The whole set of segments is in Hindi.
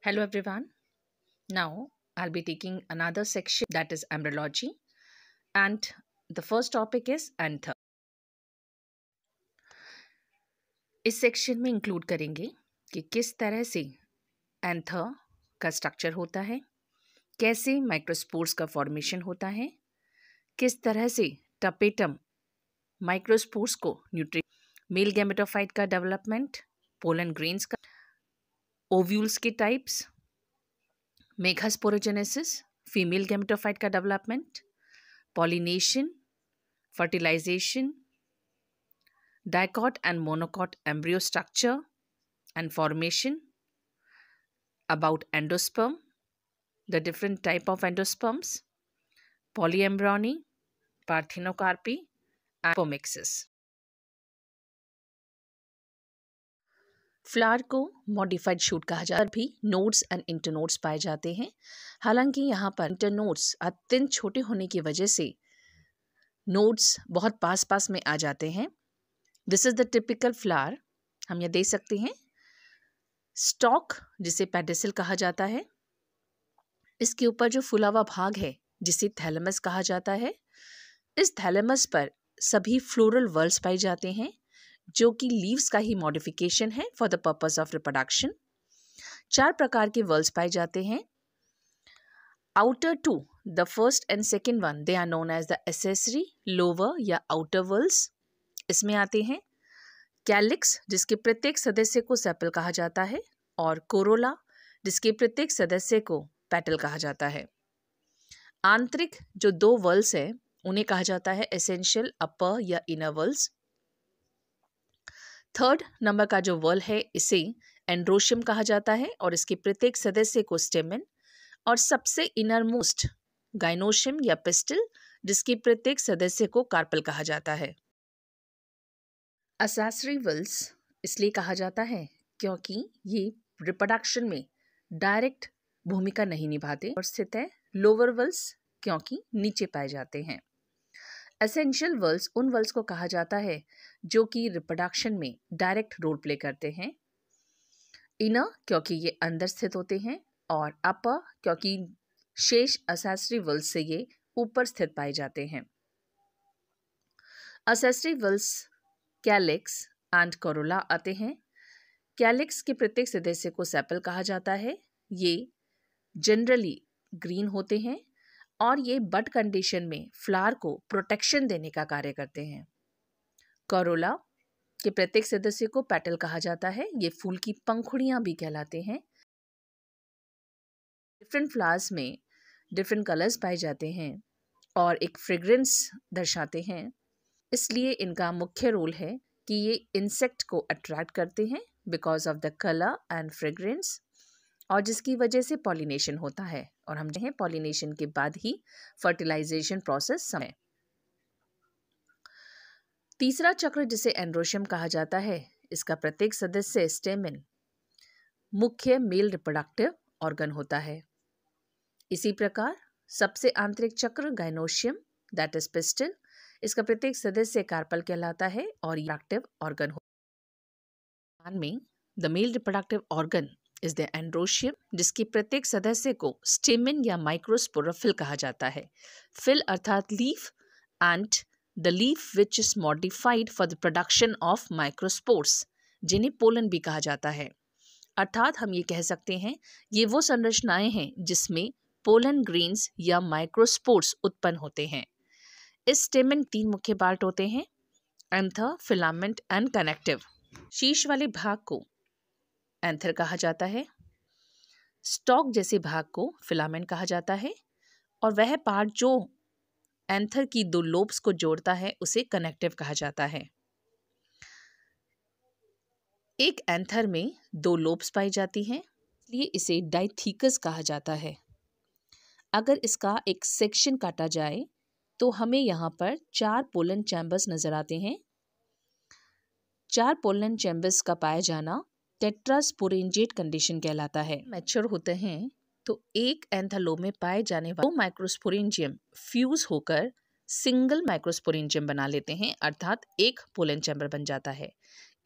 Hello everyone. Now I'll be taking another section that is embryology and the first topic is anther. इस सेक्शन में इंक्लूड करेंगे कि किस तरह से एंथर का स्ट्रक्चर होता है, कैसे माइक्रोस्पोर्स का फॉर्मेशन होता है, किस तरह से टपेटम माइक्रोस्पोर्स को मेल गैमेटोफाइट का डेवलपमेंट, पोलन ग्रेन्स का, ओव्यूल्स के टाइप्स, मेगास्पोरोजेनेसिस, फीमेल गैमेटोफाइट का development, pollination, fertilization, dicot and monocot embryo structure and formation, about endosperm, the different type of endosperms, polyembryony, parthenocarpy, and apomixis. Flower को मॉडिफाइड शूट कहा जाता है, भी नोड्स एंड इंटरनोड्स पाए जाते हैं। हालांकि यहाँ पर इंटरनोड्स अत्यंत छोटे होने की वजह से नोड्स बहुत पास पास में आ जाते हैं। This is the typical flower. हम यह देख सकते हैं स्टॉक, जिसे पेडिसल कहा जाता है। इसके ऊपर जो फूला हुआ भाग है जिसे थैलेमस कहा जाता है, इस थैलेमस पर सभी फ्लोरल वर्ल्स पाए जाते हैं जो कि लीव्स का ही मॉडिफिकेशन है for the purpose of reproduction. 4 प्रकार के वर्ल्स पाए जाते हैं। Outer two, the first and second one, they are known as the accessory, lower या आउटर वर्ल्स। इसमें आते हैं कैलिक्स, जिसके प्रत्येक सदस्य को सेपल कहा जाता है, और कोरोला, जिसके प्रत्येक सदस्य को पेटल कहा जाता है। आंतरिक जो 2 वर्ल्स हैं उन्हें कहा जाता है एसेंशियल अपर या इनर वर्ल्स। थर्ड नंबर का जो वर्ल है इसे एंड्रोशियम कहा जाता है और इसके प्रत्येक सदस्य को स्टेमन, और सबसे इनर मोस्ट गाइनोशियम या पिस्टल, जिसके प्रत्येक सदस्य को कार्पल कहा जाता है। असेसरी वर्ल्स इसलिए कहा जाता है क्योंकि ये रिप्रोडक्शन में डायरेक्ट भूमिका नहीं निभाते, और स्थित है लोअर वर्ल्स क्योंकि नीचे पाए जाते हैं। एसेंशियल वर्ल्स उन वर्ल्स को कहा जाता है जो कि रिप्रोडक्शन में डायरेक्ट रोल प्ले करते हैं। इनर क्योंकि ये अंदर स्थित होते हैं, और अपर क्योंकि शेष असेसरी वर्ल्स से ये ऊपर स्थित पाए जाते हैं। Accessory whorls calyx and Corolla आते हैं। कैलिक्स के प्रत्येक सदस्य को सेपल कहा जाता है। ये जनरली ग्रीन होते हैं और ये बड कंडीशन में फ्लावर को प्रोटेक्शन देने का कार्य करते हैं। कोरोला के प्रत्येक सदस्य को पेटल कहा जाता है। ये फूल की पंखुड़ियां भी कहलाते हैं। डिफरेंट फ्लावर्स में डिफरेंट कलर्स पाए जाते हैं और एक फ्रेग्रेंस दर्शाते हैं, इसलिए इनका मुख्य रोल है कि ये इंसेक्ट को अट्रैक्ट करते हैं because of the colour and fragrance, और जिसकी वजह से पॉलिनेशन होता है। और हम जो है पॉलिनेशन के बाद ही फर्टिलाइजेशन प्रोसेस समय। तीसरा चक्र जिसे एंड्रोशियम कहा जाता है, इसका प्रत्येक सदस्य स्टेमन मुख्य मेल रिप्रोडक्टिव ऑर्गन होता है। इसी प्रकार सबसे आंतरिक चक्र गाइनोशियम दैट इज पिस्टल, इसका प्रत्येक सदस्य कार्पल कहलाता है और रिप्रोडक्टिव ऑर्गन होता है। में the male reproductive organ is the androecium, जिसके प्रत्येक सदस्य को स्टेमन या माइक्रोस्पोरोफिल कहा जाता है। फिल अर्थात leaf, and the leaf which is modified for the production of microspores, जिन्हें पोलन भी कहा जाता है। अर्थात हम ये कह सकते हैं ये वो संरचनाएं हैं जिसमें पोलन ग्रेन्स या माइक्रोस्पोर्स उत्पन्न होते हैं। इस स्टेमन 3 मुख्य पार्ट होते हैं, एंथर, फिलामेंट एंड कनेक्टिव। शीर्ष वाले भाग को एंथर कहा जाता है, स्टॉक जैसे भाग को फिलामेंट कहा जाता है, और वह पार्ट जो एंथर की 2 लोब्स को जोड़ता है उसे कनेक्टिव कहा जाता है। एक एंथर में 2 लोब्स पाई जाती हैं, इसलिए इसे डाइथीकस कहा जाता है। अगर इसका एक सेक्शन काटा जाए तो हमें यहाँ पर 4 पोलन चैम्बर्स नजर आते हैं। 4 पोलन चैम्बर्स का पाया जाना टेट्रास्पोरेंजिएट कंडीशन कहलाता है। मैच्योर होते हैं तो एक एंथरलोब में पाए जाने वाले 2 माइक्रोस्पोरेंजियम फ्यूज होकर सिंगल माइक्रोस्पोरेंजियम बना लेते हैं, अर्थात एक पोलन चैम्बर बन जाता है।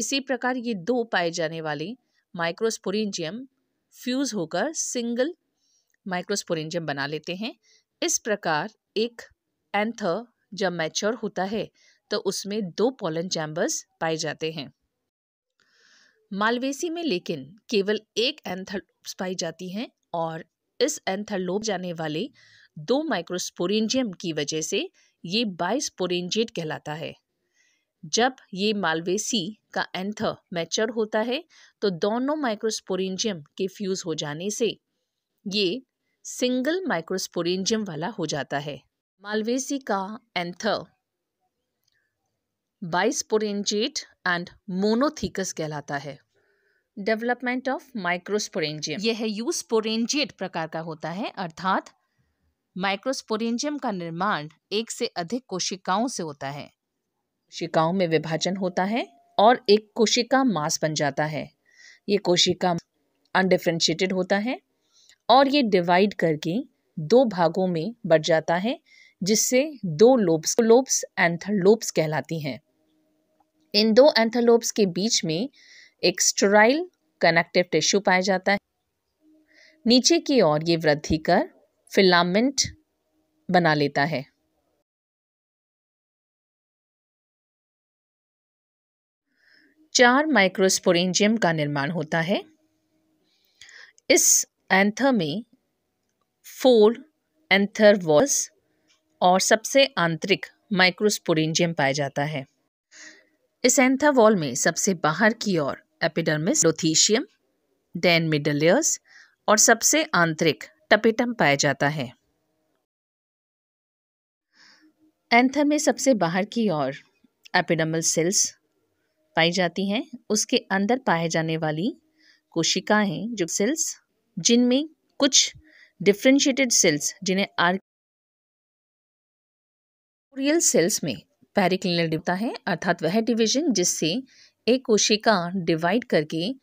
इसी प्रकार ये 2 पाए जाने वाले माइक्रोस्पोरेंजियम फ्यूज होकर सिंगल माइक्रोस्पोरेंजियम बना लेते हैं। इस प्रकार एक एंथर जब मैच्योर होता है तो उसमें 2 पोलन चैम्बर्स पाए जाते हैं। मालवेसी में लेकिन केवल एक एंथर पाई जाती हैं और इस एंथर लोब जाने वाले 2 माइक्रोस्पोरेंजियम की वजह से ये बाइस्पोरेंजिएट कहलाता है। जब ये मालवेसी का एंथर मैच्योर होता है तो दोनों माइक्रोस्पोरेंजियम के फ्यूज हो जाने से ये सिंगल माइक्रोस्पोरेंजियम वाला हो जाता है। मालवेसी का एंथर बाइस्पोरेंजिएट एंड मोनोथीकस कहलाता है। डेवलपमेंट ऑफ माइक्रोस्पोरेंजियम, यह यूस्पोरेंजिएट प्रकार का होता है, अर्थात माइक्रोस्पोरेंजियम का निर्माण एक से अधिक कोशिकाओं से होता है। कोशिकाओं में विभाजन होता है और एक कोशिका मास बन जाता है। ये कोशिका अनडिफरेंशिएटेड होता है और ये डिवाइड करके 2 भागों में बढ़ जाता है, जिससे 2 लोब्स एंथरलोब्स कहलाती हैं। इन 2 एंथरलोब्स के बीच में एक स्टेराइल कनेक्टिव टिश्यू पाया जाता है। नीचे की ओर ये वृद्धि कर फिलामेंट बना लेता है। चार माइक्रोस्पोरेंजियम का निर्माण होता है। इस एंथर में 4 एंथर वॉल्स और सबसे आंतरिक माइक्रोस्पोरेंजियम पाया जाता है। इस एंथर वॉल में सबसे बाहर की ओर एपिडर्मिस, लोथीशियम, देन मिडल लेयर्स और सबसे आंतरिक टपेटम पाया जाता है। एंथर में सबसे बाहर की ओर एपिडर्मल सेल्स पाई जाती हैं। उसके अंदर पाए जाने वाली कोशिकाएं जो सेल्स, जिनमें कुछ डिफरेंशिएटेड सेल्स जिन्हें आर्कियोरियल सेल्स में पेरिक्लिनल होता है, अर्थात वह डिवीजन जिससे एक कोशिका डिवाइड करके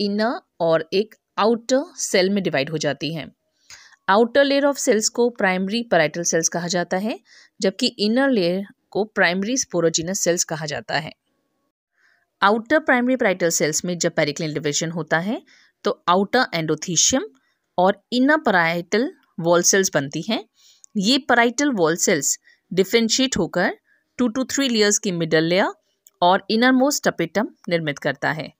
इनर और एक आउटर सेल में डिवाइड हो जाती है। आउटर लेयर ऑफ सेल्स को प्राइमरी पैराइटल सेल्स कहा जाता है, जबकि इनर लेयर को प्राइमरी स्पोरोजिनस सेल्स कहा जाता है। आउटर प्राइमरी पैराइटल सेल्स में जब पेरिक्लिनल डिवीजन होता है तो आउटर एंडोथीशियम और इनर पैराइटल वॉल सेल्स बनती हैं। ये पैराइटल वॉल सेल्स डिफरेंशिएट होकर 2 to 3 लेयर्स की मिडल लेयर और इनर मोस्ट टपेटम निर्मित करता है,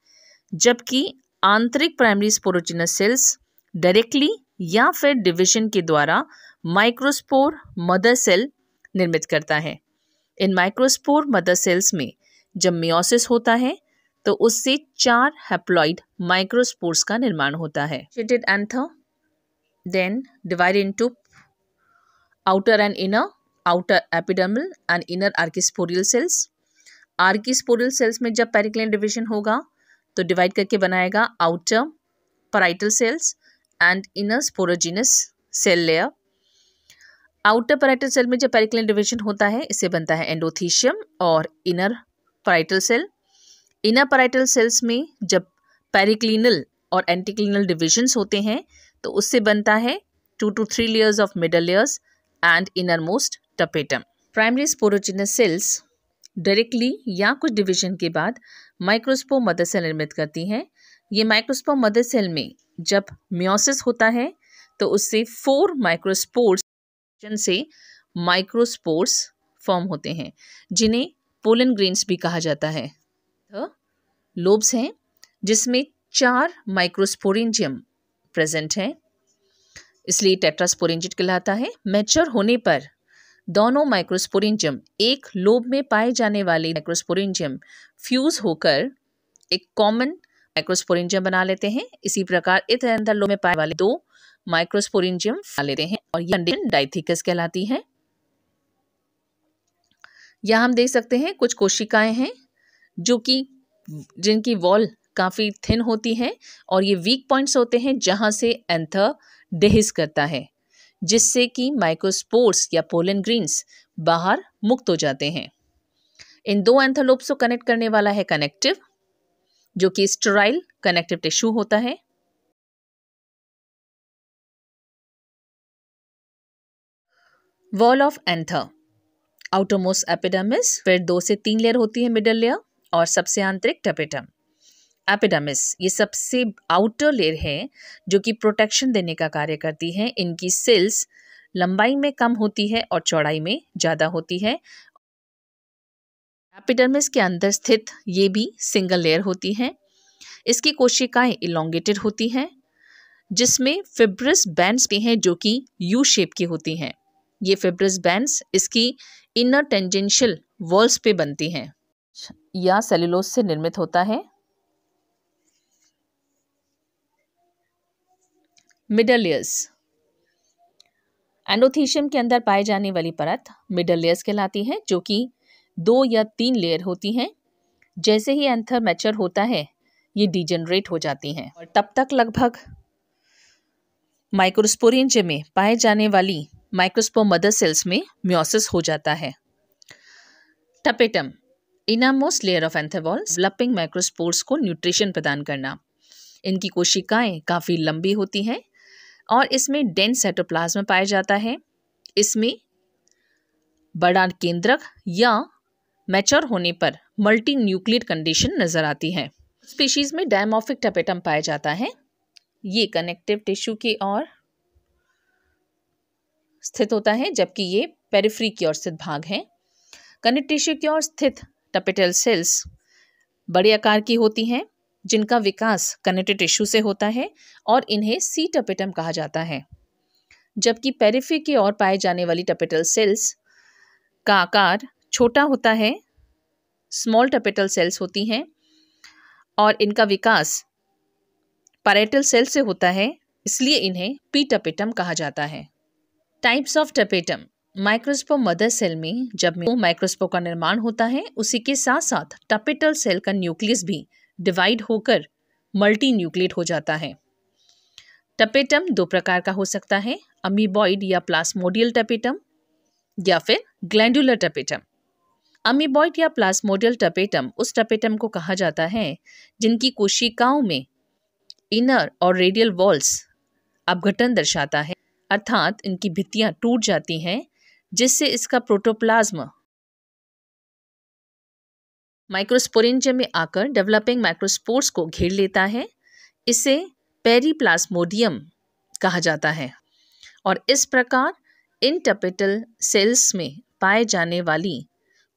जबकि आंतरिक प्राइमरी स्पोरोजिनस सेल्स डायरेक्टली या फिर डिवीजन के द्वारा माइक्रोस्पोर मदर सेल निर्मित करता है। इन माइक्रोस्पोर मदर सेल्स में जब मियोसिस होता है तो उससे 4 हैप्लॉइड माइक्रोस्पोर्स का निर्माण होता है। Anther then divide into outer and inner, outer epidermal and inner archesporial cells. Archesporial cells में जब पेरिक्लिनल डिवीजन होगा तो डिवाइड करके बनाएगा outer parietal cells and inner sporogenous cell layer. Outer parietal cell में जब पेरिक्लिनल डिवीजन होता है इससे बनता है एंडोथीशियम और inner parietal cell. Inner parietal cells में जब पेरिक्लिनल और एंटीक्लिनल डिविजन्स होते हैं तो उससे बनता है 2 to 3 layers of middle layers and inner most tapetum. Primary sporogenous sales directly या कुछ डिवीजन के बाद माइक्रोस्पोर मदर सेल निर्मित करती हैं। ये माइक्रोस्पोर मदर सेल में जब मियोसिस होता है तो उससे 4 माइक्रोस्पोर्स से माइक्रोस्पोर्स फॉर्म होते हैं, जिन्हें पोलन ग्रेन्स भी कहा जाता है। लोब्स हैं जिसमें 4 माइक्रोस्पोरेंजियम प्रेजेंट हैं, इसलिए टेट्रास्पोरेंजिएट कहलाता है। मैच्योर होने पर दोनों माइक्रोस्पोरेंजियम एक लोब में पाए जाने वाले माइक्रोस्पोरेंजियम फ्यूज होकर एक कॉमन माइक्रोस्पोरेंजियम बना लेते हैं। इसी प्रकार इस अंदर लोब में पाए वाले 2 माइक्रोस्पोरेंजियम बना लेते हैं और यह कंडीशन डाइथिकस कहलाती है। यहाँ हम देख सकते हैं कुछ कोशिकाएं हैं जो कि जिनकी वॉल काफ़ी थिन होती है और ये वीक पॉइंट्स होते हैं जहाँ से एंथर डिहिस करता है, जिससे कि माइक्रोस्पोर्स या पोलन ग्रेन्स बाहर मुक्त हो जाते हैं। इन 2 एंथरलोब्स को कनेक्ट करने वाला है कनेक्टिव, जो कि स्टेराइल कनेक्टिव टिश्यू होता है। Wall of anther, outermost epidermis, फिर 2 से 3 लेयर होती है मिडल लेयर और सबसे आंतरिक टपेटम। एपिडर्मिस ये सबसे आउटर लेयर है जो कि प्रोटेक्शन देने का कार्य करती है। इनकी सेल्स लंबाई में कम होती है और चौड़ाई में ज़्यादा होती है। एपिडर्मिस के अंदर स्थित ये भी सिंगल लेयर होती है। इसकी कोशिकाएं इलोंगेटेड होती हैं जिसमें फिब्रस बैंड्स भी हैं जो कि यू शेप की होती हैं। ये फिब्रस बैंड्स इसकी इनर टेंजेंशियल वॉल्स पे बनती हैं या सेलुलोज से निर्मित होता है। मिडल लेयर्स, एंडोथीशियम के अंदर पाए जाने वाली परत मिडल लेयर्स कहलाती है जो कि 2 या 3 लेयर होती हैं। जैसे ही एंथर मैच्योर होता है ये डिजेनरेट हो जाती हैं और तब तक लगभग माइक्रोस्पोरेंजिया में पाए जाने वाली माइक्रोस्पोर मदर सेल्स में म्योसिस हो जाता है। Tapetum, innermost layer of anther wall, developing microspores को न्यूट्रिशन प्रदान करना। इनकी कोशिकाएं काफ़ी लंबी होती हैं और इसमें डेंस साइटोप्लाज्म पाया जाता है। इसमें बड़ा केंद्रक या मैच्योर होने पर मल्टी न्यूक्लियड कंडीशन नजर आती है। स्पीशीज में डायमॉर्फिक टपेटम पाया जाता है। ये कनेक्टिव टिश्यू की ओर स्थित होता है जबकि ये पेरिफेरी की ओर स्थित भाग है। कनेक्टिव टिश्यू की ओर स्थित टपेटल सेल्स बड़े आकार की होती हैं जिनका विकास कनेक्टिव टिश्यू से होता है और इन्हें सी टपेटम कहा जाता है। जबकि पेरिफेरी की ओर पाए जाने वाली टपेटल सेल्स का आकार छोटा होता है, स्मॉल टपेटल सेल्स होती हैं और इनका विकास पैरेटल सेल से होता है, इसलिए इन्हें पी टपेटम कहा जाता है। Types of tapetum, microspore mother cell में जब माइक्रोस्पोर का निर्माण होता है उसी के साथ साथ टपेटल सेल का न्यूक्लियस भी डिवाइड होकर मल्टी न्यूक्लिएट हो जाता है। टपेटम 2 प्रकार का हो सकता है, अमीबॉइड या प्लाज्मोडियल टपेटम या फिर ग्लैंडुलर टपेटम। अमीबॉइड या प्लाज्मोडियल टपेटम उस टपेटम को कहा जाता है जिनकी कोशिकाओं में इनर और रेडियल वॉल्स अपघटन दर्शाता है, अर्थात इनकी भित्तियां टूट जाती हैं जिससे इसका प्रोटोप्लाज्म माइक्रोस्पोरेंजिया में आकर डेवलपिंग माइक्रोस्पोर्स को घेर लेता है। इसे पेरीप्लाज्मोडियम कहा जाता है और इस प्रकार इन टपेटल सेल्स में पाए जाने वाली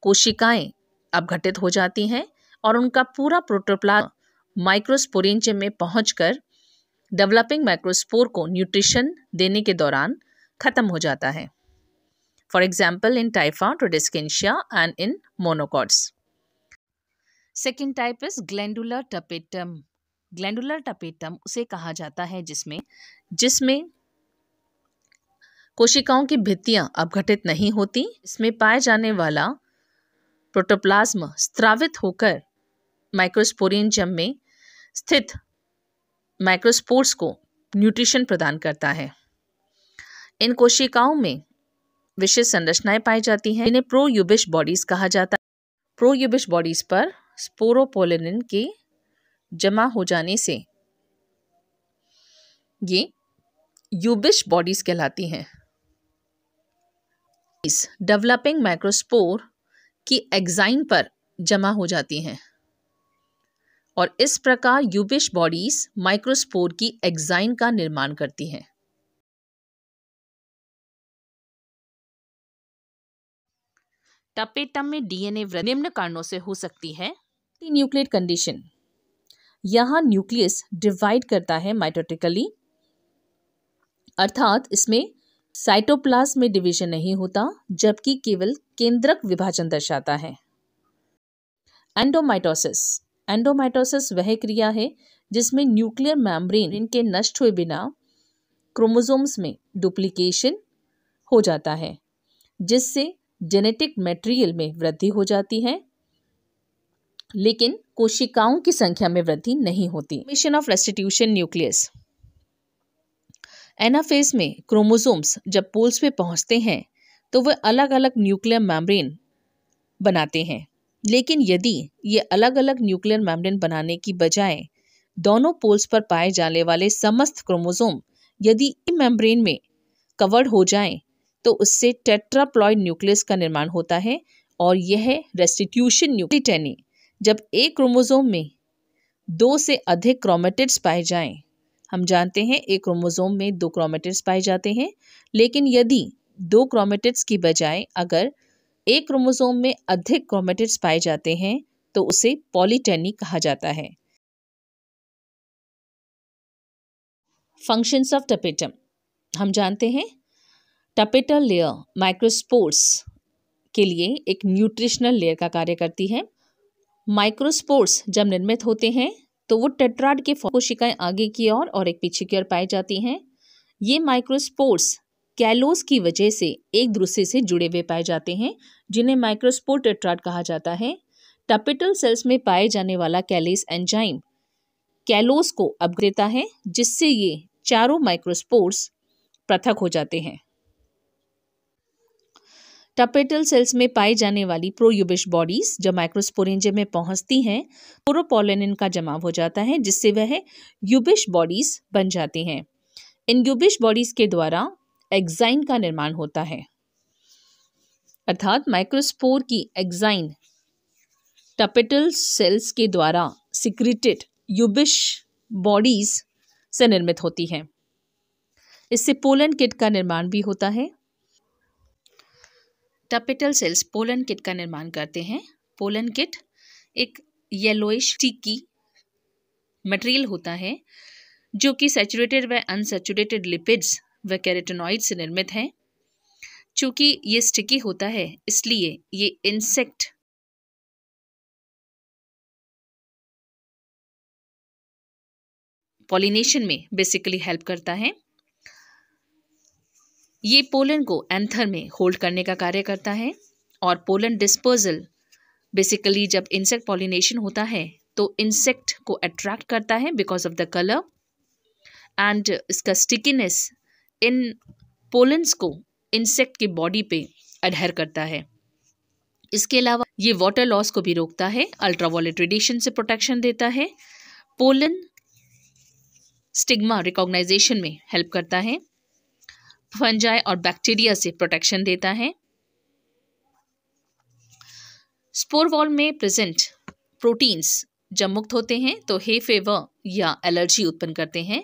कोशिकाएं अपघटित हो जाती हैं और उनका पूरा प्रोटोप्लाज्म माइक्रोस्पोरेंजियम में पहुंचकर डेवलपिंग माइक्रोस्पोर को न्यूट्रिशन देने के दौरान खत्म हो जाता है। For example in Typha, Tradescantia and in monocots. Second type is glandular tapetum. Glandular tapetum उसे कहा जाता है जिसमें कोशिकाओं की भित्तियां अपघटित नहीं होती। इसमें पाए जाने वाला प्रोटोप्लाज्म स्त्रावित होकर माइक्रोस्पोरेंजियम में स्थित माइक्रोस्पोर्स को न्यूट्रिशन प्रदान करता है। इन कोशिकाओं में विशेष संरचनाएं पाई जाती हैं इन्हें प्रोयूबिश बॉडीज कहा जाता है। प्रोयूबिश बॉडीज पर स्पोरोपोलिन के जमा हो जाने से ये यूबिश बॉडीज कहलाती हैं। इस डेवलपिंग माइक्रोस्पोर की एग्जाइन पर जमा हो जाती हैं और इस प्रकार यूबिश बॉडीज माइक्रोस्पोर की एग्जाइन का निर्माण करती हैं। टपेटम में डीएनए वृद्धि निम्न कारणों से हो सकती है। न्यूक्लियेट कंडीशन, यहाँ न्यूक्लियस डिवाइड करता है माइटोटिकली, अर्थात इसमें साइटोप्लाज्म में डिवीजन नहीं होता जबकि केवल केंद्रक विभाजन दर्शाता है। एंडोमाइटोसिस, एंडोमाइटोसिस वह क्रिया है जिसमें न्यूक्लियर मेम्ब्रेन के नष्ट हुए बिना क्रोमोसोम्स में डुप्लीकेशन हो जाता है जिससे जेनेटिक मटेरियल में वृद्धि हो जाती है लेकिन कोशिकाओं की संख्या में वृद्धि नहीं होती। Mission of restitution nucleus, anaphase में क्रोमोसोम्स जब पोल्स पे पहुंचते हैं तो वे अलग अलग न्यूक्लियर मेम्ब्रेन बनाते हैं, लेकिन यदि ये अलग अलग न्यूक्लियर मेम्ब्रेन बनाने की बजाय दोनों पोल्स पर पाए जाने वाले समस्त क्रोमोसोम यदि मेम्ब्रेन में कवर्ड हो जाएं तो उससे टेट्राप्लॉइड न्यूक्लियस का निर्माण होता है और यह रेस्टिट्यूशन न्यूक्लियस जब एक क्रोमोसोम में 2 से अधिक क्रोमेटिड्स पाए जाएं, हम जानते हैं एक क्रोमोसोम में 2 क्रोमेटिड्स पाए जाते हैं, लेकिन यदि 2 क्रोमेटिड्स की बजाय अगर एक क्रोमोसोम में अधिक क्रोमेटिड्स पाए जाते हैं तो उसे पॉलीटेनी कहा जाता है। फंक्शंस ऑफ टपेटम, हम जानते हैं टपेटल लेयर माइक्रोस्पोर्स के लिए एक न्यूट्रिशनल लेयर का कार्य करती है। माइक्रोस्पोर्स जब निर्मित होते हैं तो वो टेट्राड के कोशिकाएं आगे की ओर और एक पीछे की ओर पाई जाती हैं। ये माइक्रोस्पोर्स कैलोस की वजह से एक दूसरे से जुड़े हुए पाए जाते हैं, जिन्हें माइक्रोस्पोर टेट्राड कहा जाता है। टपेटल सेल्स में पाए जाने वाला कैलेस एंजाइम कैलोस को अपग्रेड देता है, जिससे ये चारों माइक्रोस्पोर्स पृथक हो जाते हैं। टपेटल सेल्स में पाई जाने वाली प्रोयूबिश बॉडीज जब माइक्रोस्पोरेंजियम में पहुंचती हैं, प्रोपोलिन का जमाव हो जाता है, जिससे वह यूबिश बॉडीज बन जाती हैं। इन यूबिश बॉडीज के द्वारा एक्साइन का निर्माण होता है, अर्थात माइक्रोस्पोर की एक्साइन टपेटल सेल्स के द्वारा सिक्रेटेड यूबिश बॉडीज से निर्मित होती है। इससे पोलन किट का निर्माण भी होता है। टपेटल सेल्स पोलन किट का निर्माण करते हैं। पोलन किट एक येलोइश स्टिकी मटेरियल होता है जो कि सैचुरेटेड व अनसैचुरेटेड लिपिड्स व कैरोटीनॉइड से निर्मित है। चूंकि ये स्टिकी होता है इसलिए ये इंसेक्ट पॉलिनेशन में बेसिकली हेल्प करता है। ये पोलन को एंथर में होल्ड करने का कार्य करता है और पोलन डिस्पर्सल बेसिकली जब इंसेक्ट पॉलिनेशन होता है तो इंसेक्ट को अट्रैक्ट करता है because of the colour, and इसका स्टिकीनेस इन पोलन्स को इंसेक्ट की बॉडी पे अडहेर करता है। इसके अलावा ये वाटर लॉस को भी रोकता है, अल्ट्रावायलेट रेडिएशन से प्रोटेक्शन देता है, पोलन स्टिग्मा रिकॉग्नाइजेशन में हेल्प करता है, फंजाई और बैक्टीरिया से प्रोटेक्शन देता है। स्पोर वॉल में प्रेजेंट प्रोटीन्स जब मुक्त होते हैं तो हे फेवर या एलर्जी उत्पन्न करते हैं,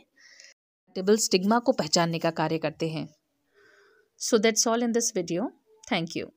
टेबल स्टिग्मा को पहचानने का कार्य करते हैं। So that's all in this video. Thank you.